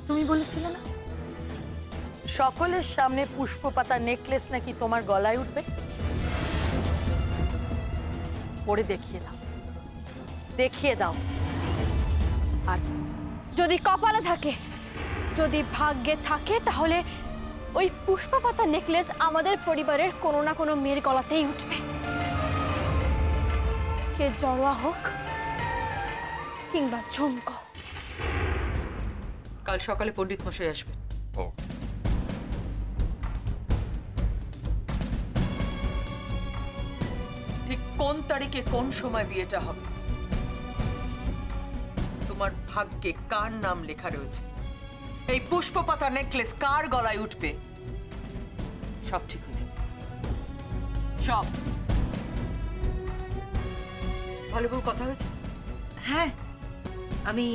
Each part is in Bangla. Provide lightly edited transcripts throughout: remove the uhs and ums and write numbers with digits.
তুমি বলেছিলে না সকলের সামনে পুষ্পপাতা নেকলেস নাকি তোমার গলায় উঠবে? পরে দেখিয়ে দাও, দেখিয়ে দাও। আর যদি কপালে থাকে, যদি ভাগ্যে থাকে, তাহলে ওই পুষ্পপাতা নেকলেস আমাদের পরিবারের কোনো না কোনো মেয়ের গলাতেই উঠবে। সে জড়োয়া হোক কিংবা ঝুমকো। কাল সকালে পণ্ডিত মশাই আসবে। ঠিক কোন তারিখে কোন সময় বিয়েটা হবে, তোমার ভাগ্যে কার নাম লেখা রয়েছে, এই পুষ্পপাতা নেকলেস কার গলায় উঠবে, সব ঠিক হয়ে যাবে। সব ভালো বউ কথা হয়েছে? হ্যাঁ, আমি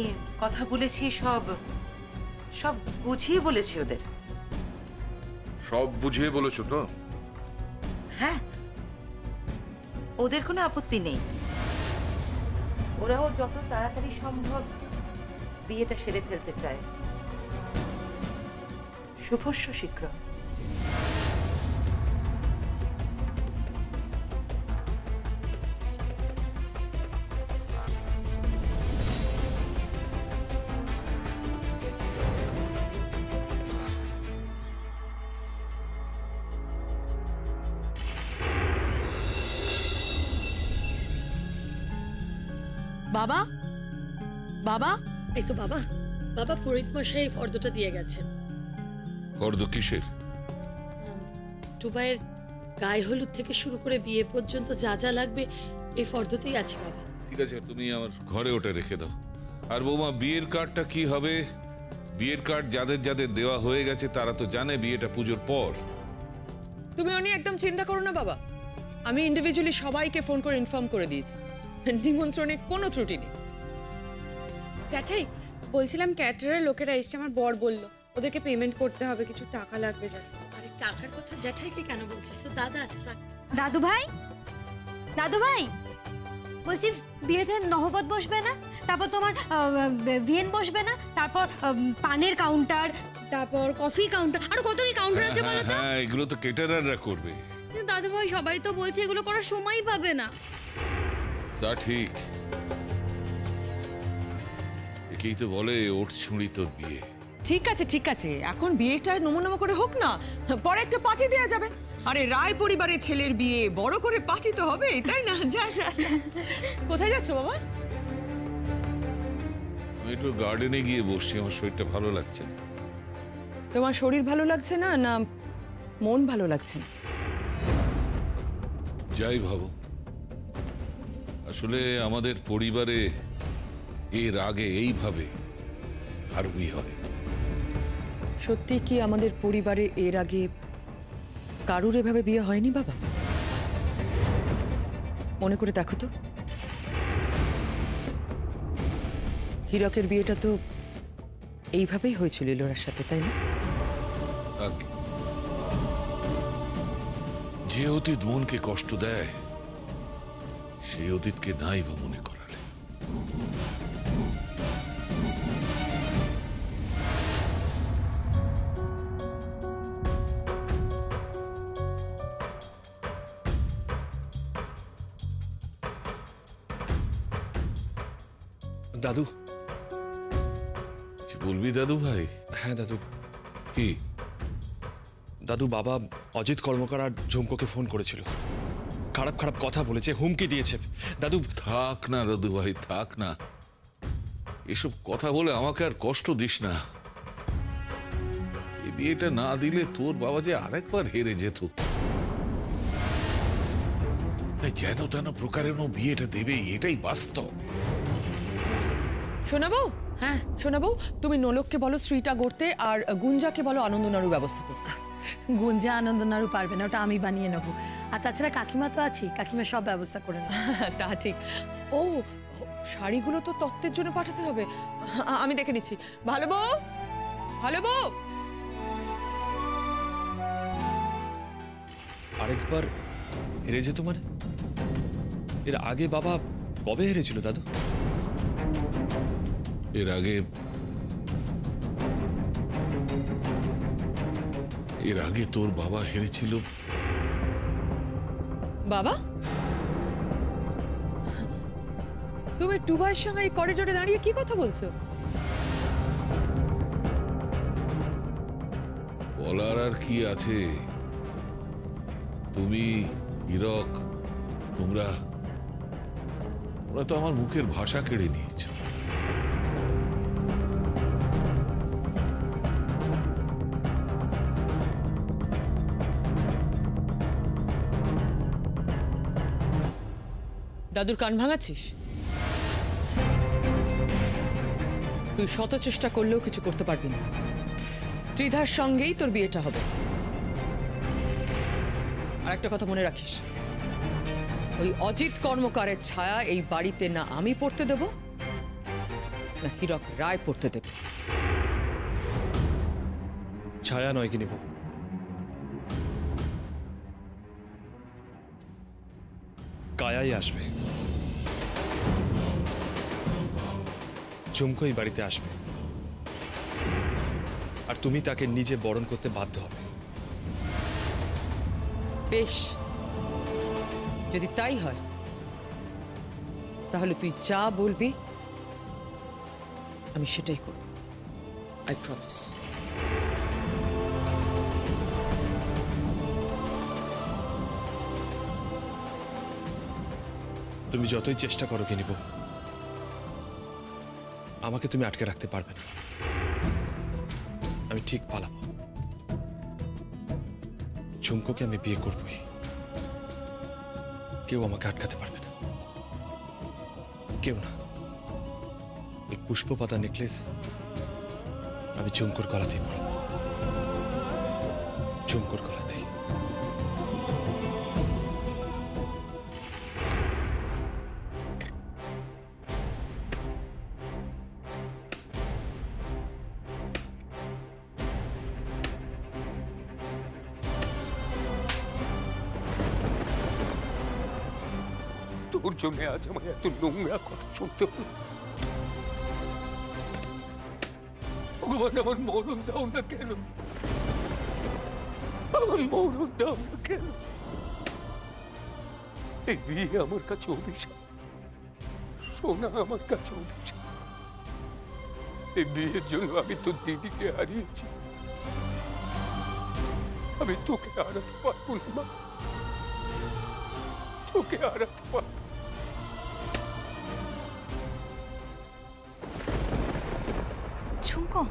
কথা বলেছি, সব সব বুঝিয়ে বলেছি ওদের। সব বুঝিয়ে বলেছো তো? হ্যাঁ, ওদের কোনো আপত্তি নেই। ওরাও যত তাড়াতাড়ি সম্ভব বিয়েটা সেরে ফেলতে চায়। শুভস্য শীঘ্র। বাবা, বাবা, এই তো বাবা, বাবা পুরোহিত মশাই ফর্দটা দিয়ে গেছেন। ফর্দ কিসের? টুবাইয়ের গায়ে হলুদ থেকে শুরু করে বিয়ে পর্যন্ত যা যা লাগবে এই ফর্দতেই আছে বাবা। ঠিক আছে, তুমি আমার ঘরে ওটা রেখে দাও। আর বৌমা, বিয়ের কার্ডটা কি হবে? বিয়ের কার্ড যাদের যাদের দেওয়া হয়ে গেছে তারা তো জানে বিয়েটা পুজোর পর। তুমি অনেক একদম চিন্তা করো না বাবা, আমি ইন্ডিভিজুয়ালি সবাইকে ফোন করে ইনফর্ম করে দিয়েছি। নিমন্ত্রণে কোনো ত্রুটি নেই। জ্যাঠাই, বলছিলাম ক্যাটারের লোকেরা এসছে, আমার বর বলল ওদেরকে পেমেন্ট করতে হবে, কিছু টাকা লাগবে। জ্যাঠাই, আরে টাকার কথা জ্যাঠাইকে কেন বলছিস? তো দাদা আছে। দাদু ভাই, দাদু ভাই, বলছি বিয়েতে নহবত বসবে না, তারপর তোমার ভিয়েন বসবে না, তারপর পানের কাউন্টার, তারপর কফি কাউন্টার, আর কত কি কাউন্টার আছে বলো তো? হ্যাঁ, এগুলো তো কেটারাররা করবে। দাদু ভাই, সবাই তো বলছে এগুলো করার সময়ই পাবে না। তা ঠিক, একেই তো বলে ওঠ ছুঁড়ি তোর বিয়ে। ঠিক আছে ঠিক আছে, এখন বিয়েটা নমো নমো করে হোক না, পরে একটা পার্টি দেওয়া যাবে। আরে রায় পরিবারের ছেলের বিয়ে, বড় করে পার্টি তো হবে, তাই না? যা যা। কোথায় যাচ্ছ বাবা? আমি একটু গার্ডেনে গিয়ে বসছি, আমার শরীরটা ভালো লাগছে না। তোমার শরীর ভালো লাগছে না, না মন ভালো লাগছে না? যাই ভাবো, আসলে আমাদের পরিবারে এর আগে এইভাবে কারো বিয়ে হয়। সত্যি কি আমাদের পরিবারে এর আগে কারুর এভাবে বিয়ে হয়নি বাবা? মনে করে দেখো তো, হীরকের বিয়েটা তো এইভাবেই হয়েছিল লোরার সাথে, তাই না? যে অতীত মনকে কষ্ট দেয় সেই অতীতকে নাই বা মনে করালে। দাদু, কিছু বলবি দাদু ভাই? হ্যাঁ দাদু। কি? দাদু, বাবা অজিত কর্মকার আর ঝুমকোকে ফোন করেছিল, খারাপ খারাপ কথা বলেছে, হুমকি দিয়েছে। দাদু থাক না দাদু ভাই, থাক না, এসব কথা বলে আমাকে আর কষ্ট দিস না। এই বিয়েটা না দিলে তোর বাবা যে আরেকবার হেরে যেত, তাই যেন তেন প্রকারের বিয়েটা দেবে, এটাই বাস্তব। শোনাবো? হ্যাঁ শোনাবো। তুমি নোলককে বলো শ্রীটা গড়তে, আর গুঞ্জাকে বলো আনন্দনাড়ু ব্যবস্থা করতে। গুঞ্জা আনন্দনাড়ু পারবে না, ওটা আমি বানিয়ে নেবো। আর তাছাড়া কাকিমা তো আছি, কাকিমা সব ব্যবস্থা করে নেবে। তা ঠিক। ও, শাড়িগুলো তো তত্ত্বের জন্য পাঠাতে হবে, আমি দেখে নিচ্ছি। ভালো বউ, ভালো বউ। আরেকবার হেরে যেত মানে? এর আগে বাবা কবে হেরেছিল দাদু? এর আগে এর আগে তোর বাবা হেরেছিল। বাবা, তুমি টুবাইয়ের সঙ্গে এই করিডোরে দাঁড়িয়ে কি কথা বলছো? বলার আর কি আছে? তুমি, হীরক, তোমরা তো আমার মুখের ভাষা কেড়ে নিয়েছ। দাদুর কান ভাঙাচ্ছিস? তুই শত চেষ্টা করলেও কিছু করতে পারবি না। ত্রিধার সঙ্গেই তোর বিয়েটা হবে। আর একটা কথা মনে রাখিস, ওই অজিত কর্মকারের ছায়া এই বাড়িতে না আমি পড়তে দেব, না হীরক রায় পড়তে দেবে। ছায়া নয় কি নেব, কায়াই আসবে। ঝুমকো এই বাড়িতে আসবে, আর তুমি তাকে নিজে বরণ করতে বাধ্য হবে। বেশ, যদি তাই হয় তাহলে তুই যা বলবি আমি সেটাই করব। I promise. তুমি যতই চেষ্টা করো কি নিব, আমাকে তুমি আটকে রাখতে পারবে না। আমি ঠিক পালাবো। ঝুমকোকে আমি বিয়ে করবই, কেউ আমাকে আটকাতে পারবে না, কেউ না। এই পুষ্প পাতা নেকলেস আমি ঝুমকোর গলাতেই পরাবো, ঝুমকোর গলাতেই। তোর জন্য আজ আমার এত নোংরা কথা শুনতে হলো। ভগবান, আমার মরণ দাও না কেন, আমার মরণ দাও না কেন। এই বিয়ে আমার কাছে অভিশাপ, সোনা আমার কাছে অভিশাপ। এই বিয়ের জন্য আমি তোর দিদিকে হারিয়েছি, আমি তোকে হারাতে পারবো না মা, তোকে হারাতে পারবো। ঝুমকো,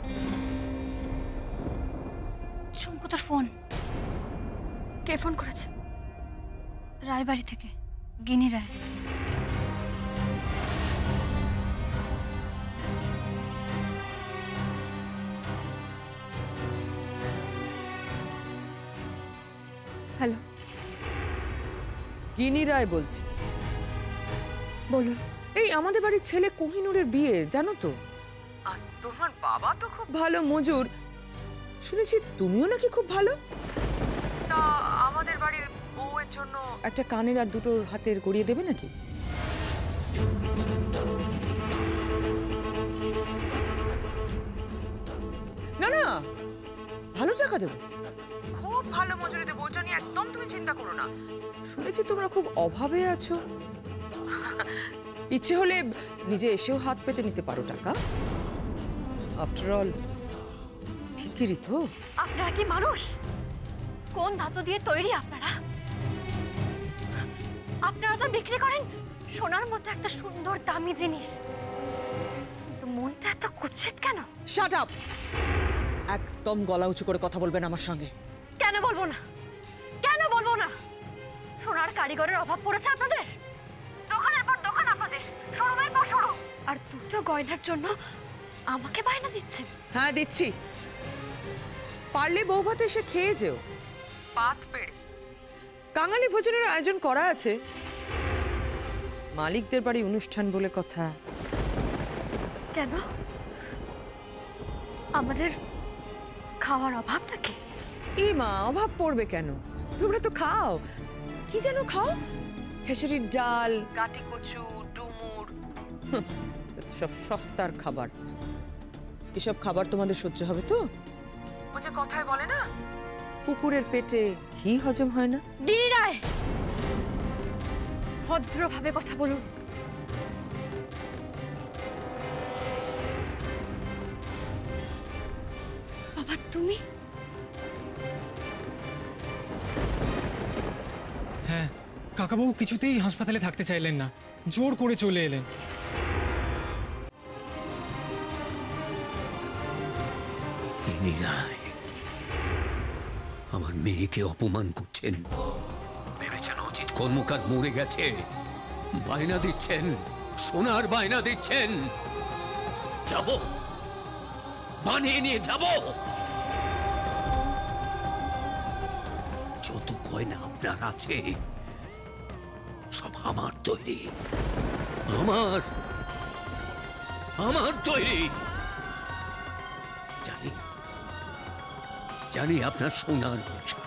ঝুমকো তোর ফোন। কে ফোন করেছে? রায়বাড়ি থেকে, গিনি রায়। হ্যালো, গিনি রায় বলছি। বলুন। এই আমাদের বাড়ির ছেলে কোহিনূরের বিয়ে, জানো তো? আর তোমার বাবা তো খুব ভালো মজুর, শুনেছি তুমিও নাকি খুব ভালো। তা আমাদের বাড়ির বউয়ের জন্য একটা কানের আর দুটো হাতের গড়িয়ে দেবে নাকি? না না, ভালো টাকা দেবো, খুব ভালো মজুরি দেবো, ওটা নিয়ে একদম তুমি চিন্তা করো না। শুনেছি তোমরা খুব অভাবে আছো, ইচ্ছে হলে নিজে এসেও হাত পেতে নিতে পারো টাকা। আফটার অল ঠিকই তো। আপনারা কি মানুষ? কোন ধাতু দিয়ে তৈরি আপনারা? আপনারা তো বিক্রি করেন সোনার মতো একটা সুন্দর দামি জিনিস, কিন্তু মনটা এত কুৎসিত কেন? Shut up! একদম গলা উঁচু করে কথা বলবেন আমার সঙ্গে। কেন বলবো না, কেন বলবো না? সোনার কারিগরের অভাব পড়েছে আপনাদের, দোকানের পর দোকান আপনাদের, শোরুমের পর শোরুম, আর দুটো গয়নার জন্য আমাকে বায়না দিচ্ছেন। হ্যাঁ দিচ্ছি, পারলে বউ ভাতে এসে খেয়ে যেও, পাত পেড়ে। কাঙালি ভোজনের আয়োজন করা আছে, মালিকদের বাড়ি অনুষ্ঠান বলে কথা। কেন, আমাদের খাওয়ার অভাব নাকি? মা, অভাব পড়বে কেন? তোমরা তো খাও, কি যেন খাও, খেসারির ডাল, কাটি কচু, ডুমুর, সব সস্তার খাবার। এসব খাবার তোমাদের সহ্য হবে তো? ও যে কথায় বলে না, কুকুরের পেটে ঘি হজম হয় না? দিদি রায়, ভদ্রভাবে কথা বলুন। বাবা তুমি? হ্যাঁ, কাকাবাবু কিছুতেই হাসপাতালে থাকতে চাইলেন না, জোর করে চলে এলেন। রায় আমার মেয়েকে অপমান করছেন। ভেবেছেন অজিত কর্মকার মরে গেছে, বায়না দিচ্ছেন, সোনার বায়না দিচ্ছেন। যাব, বানিয়ে নিয়ে যাব। যত গয়না আপনার আছে সব আমার তৈরি, আমার তৈরি। জানি আপনার সোনার নেশা,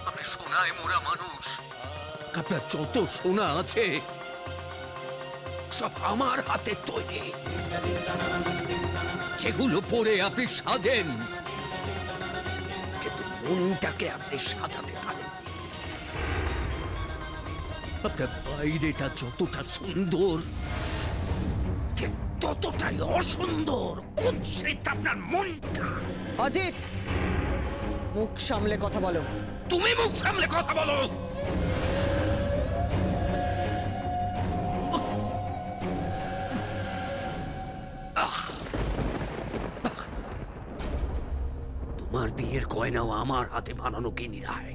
আপনি সোনায় মোরা মানুষ। আপনার যত সোনা আছে সব আমার হাতে তৈরি। যেগুলো পরে আপনি সাজেন, কিন্তু মনটাকে আপনি সাজাতে পারেন। আপনার বাইরেটা যতটা সুন্দর, ঠিক ততটাই অসুন্দর কুৎসিত আপনার মনটা। অজিত, মুখ সামলে কথা বলো। তুমি মুখ সামলে কথা বলো। তোমার বিয়ের গয়নাও আমার হাতে বানানো কিনি রায়।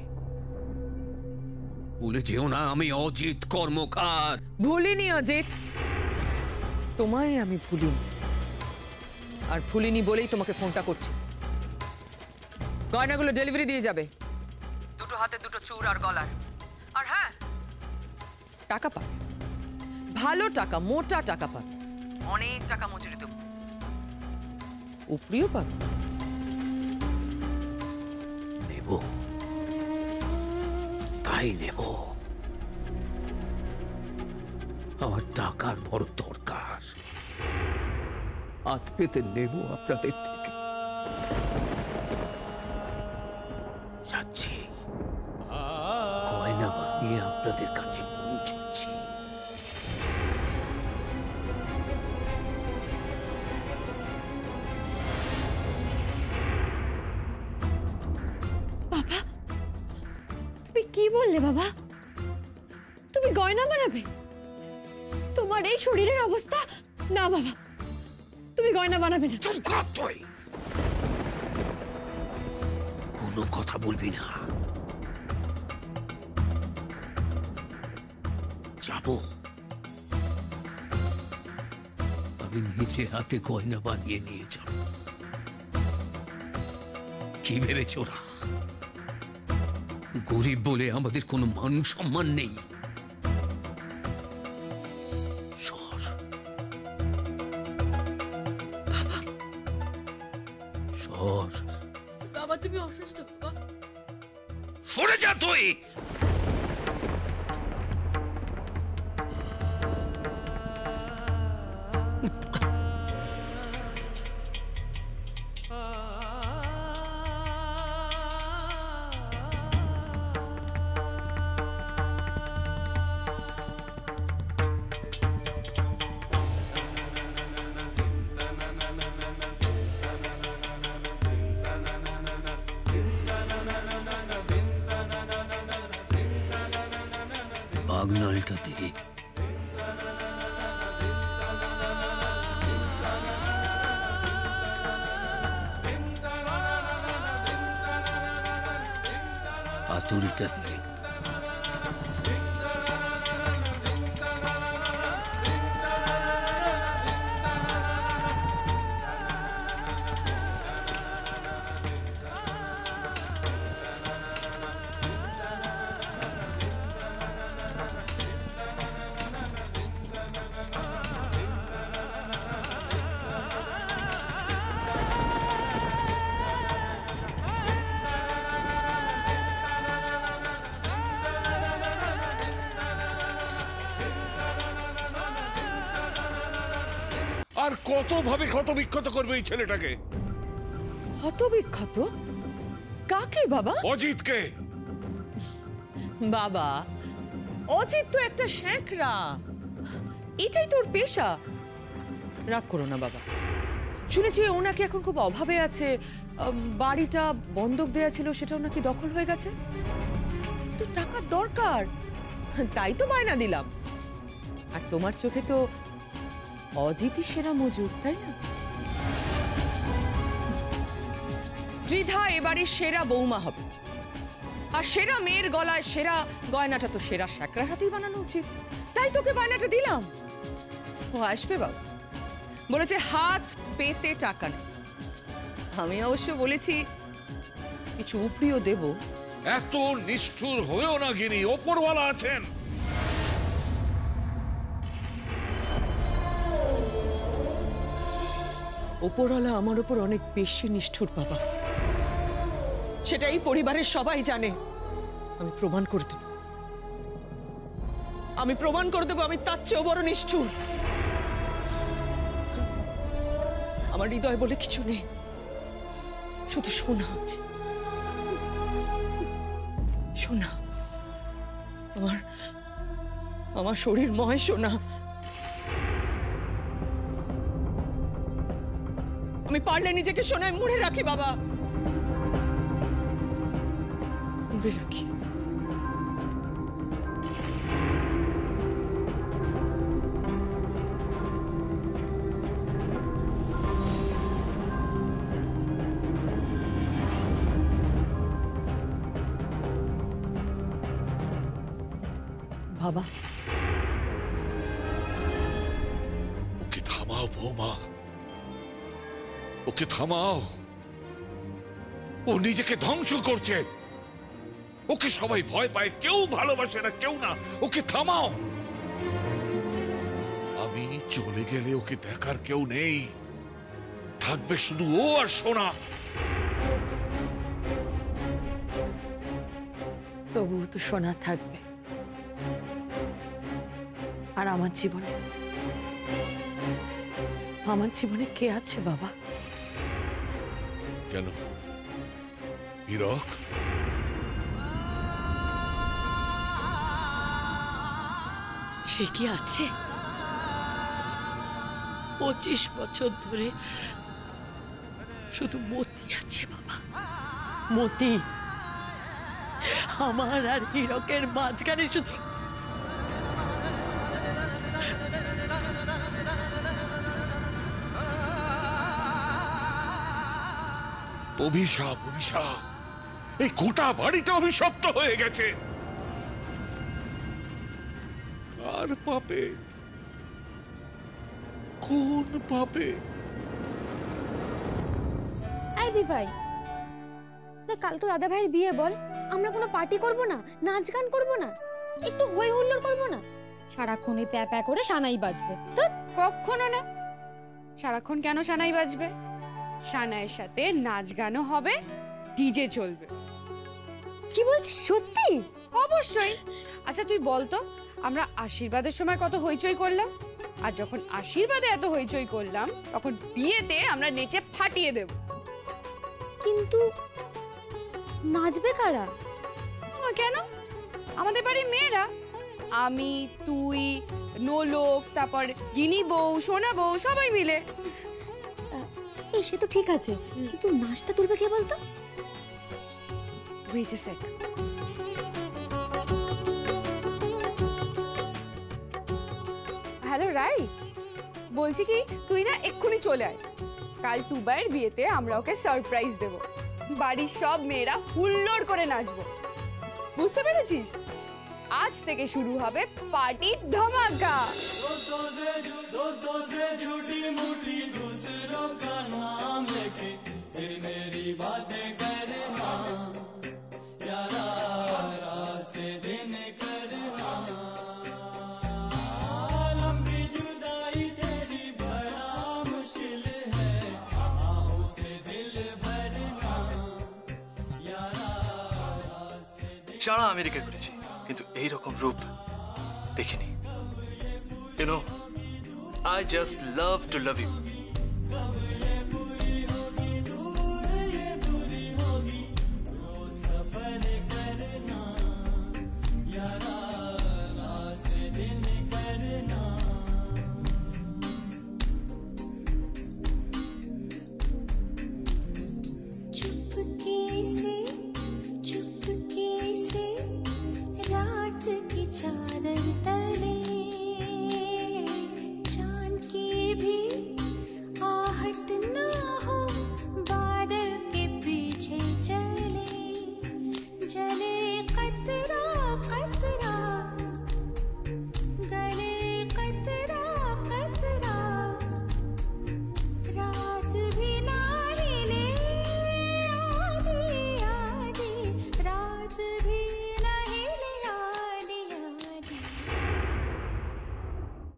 ভুলে যেও না আমি অজিত কর্মকার। ভুলিনি অজিত, তোমায় আমি ভুলিনি। আর ভুলিনি বলেই তোমাকে ফোনটা করছি। গয়নাগুলো ডেলিভারি দিয়ে যাবে, দুটো হাতে দুটো চূড় আর গলার। আর হ্যাঁ, টাকা পাবে, ভালো টাকা, মোটা টাকা পাবে, অনেক টাকা মজুরি দেবো, উপরিও পাবে। নেব, তাই নেব। আমার টাকার বড় দরকার, হাত পেতে নেব আপনাদের থেকে। যাচ্ছি, গয়না বানিয়ে আপনাদের কাছে পৌঁছচ্ছি। বাবা তুমি কি বললে বাবা? তুমি গয়না বানাবে? তোমার এই শরীরের অবস্থা, না বাবা তুমি গয়না বানাবে না। চুপ কর তুই, কোনো কথা বলবি না। যাব, আমি নিজে হাতে গয়না বানিয়ে নিয়ে যাব। কি ভেবেছ ওরা গরিব বলে আমাদের কোনো মান সম্মান নেই? সর বাবা, সর। বাবা তুমি অসুস্থ বাবা। সরে যা তুই। বাগনালটা দে। হাতুড়িটা দে। আর কত ভাবে ক্ষত বিক্ষত করবে এই ছেলেটাকে? হতবিক্ষত? কাকে বাবা? অজিতকে। বাবা, অজিত তো একটা শ্যাকরা, এটাই তোর পেশা। রাগ করো না বাবা। শুনেছি ওনাকে এখন খুব অভাবে আছে, বাড়িটা বন্ধক দেয়া ছিল সেটাও নাকি দখল হয়ে গেছে। তো টাকার দরকার, তাই তো বায়না দিলাম। আর তোমার চোখে তো অজিতই সেরা মজুর, তাই না? ত্রিধা এবারে সেরা বৌমা হবে, আর সেরা মেয়ের গলায় সেরা গয়নাটা তো সেরা শ্যাকরার হাতেই বানানো উচিত। তাই তোকে বায়নাটা দিলাম। ও আসবে বাবা, বলেছে হাত পেতে টাকা নেই। আমি অবশ্য বলেছি কিছু উপরিও দেব। এত নিষ্ঠুর হয়েও না গিনি, ওপরওয়ালা আছেন। ওপরওয়ালা আমার উপর অনেক বেশি নিষ্ঠুর বাবা, সেটাই পরিবারের সবাই জানে। আমি প্রমাণ করে দেব, আমি তার চেয়েও বড় নিষ্ঠুর। আমার হৃদয় বলে কিছু নেই, শুধু সোনা আছে। সোনা, আমার শরীর ময় সোনা। আমি পারলে নিজেকে সোনায় মুড়ে রাখি বাবা, মুড়ে রাখি। বাবা, ওকে থামাও বৌমা, ওকে থামাও। ও নিজেকে ধ্বংস করছে। ওকে সবাই ভয় পায়, কেউ ভালোবাসে না, কেউ না। ওকে থামাও। আমি চলে গেলে ওকে দেখার কেউ নেই, থাকবে শুধু ও আর সোনা। তবু তো সোনা থাকবে। আর আমার জীবনে কে আছে বাবা? কেন হীরক? সে কি আছে? 25 বছর ধরে শুধু মতি আছে বাবা, মতি। আমার আর হীরকের মাঝখানে শুধু অভিশাপ। অভিশাপ, এই গোটা বাড়িটা অভিশপ্ত হয়ে গেছে। কার পাপে? কোন পাপে? আইবি ভাই, কাল তো দাদা ভাইয়ের বিয়ে, বল আমরা কোনো পার্টি করব না, নাচ গান করব না, একটু হই হুল্লোড় করব না? সারাক্ষণ এই প্যা প্যা করে সানাই বাজবে। তো কখনো না। সারাক্ষণ কেন সানাই বাজবে? সানাইয়ের সাথে নাচ গানও হবে, ডিজে চলবে। কি বলছিস, সত্যি? অবশ্যই। আচ্ছা তুই বল তো, আমরা আশীর্বাদের সময় কত হইচই করলাম, আর যখন আশীর্বাদে এত হইচই করলাম, তখন বিয়েতে আমরা নেচে ফাটিয়ে দেব। কিন্তু নাচবে কারা? কেন? আমাদের বাড়ির মেয়েরা। আমি, তুই, নোলক, তারপর গিনি বউ, সোনা বউ, সবাই মিলে। এই সে তো ঠিক আছে, কিন্তু নাচটা তুলবে কে বলতো? Wait a sec. হ্যালো রাই, বলছি কি তুই না এক্ষুনি চলে আয়। কাল টুবাইয়ের বিয়েতে আমরা ওকে সারপ্রাইজ দেব। বাড়ির সব মেয়েরা হুল্লোড় করে নাচবো, বুঝতে পেরেছিস? আজ থেকে শুরু হবে পার্টির ধামাকা। সারা আমেরিকা করেছি, কিন্তু এইরকম রূপ দেখিনি। You know, I just love to love you.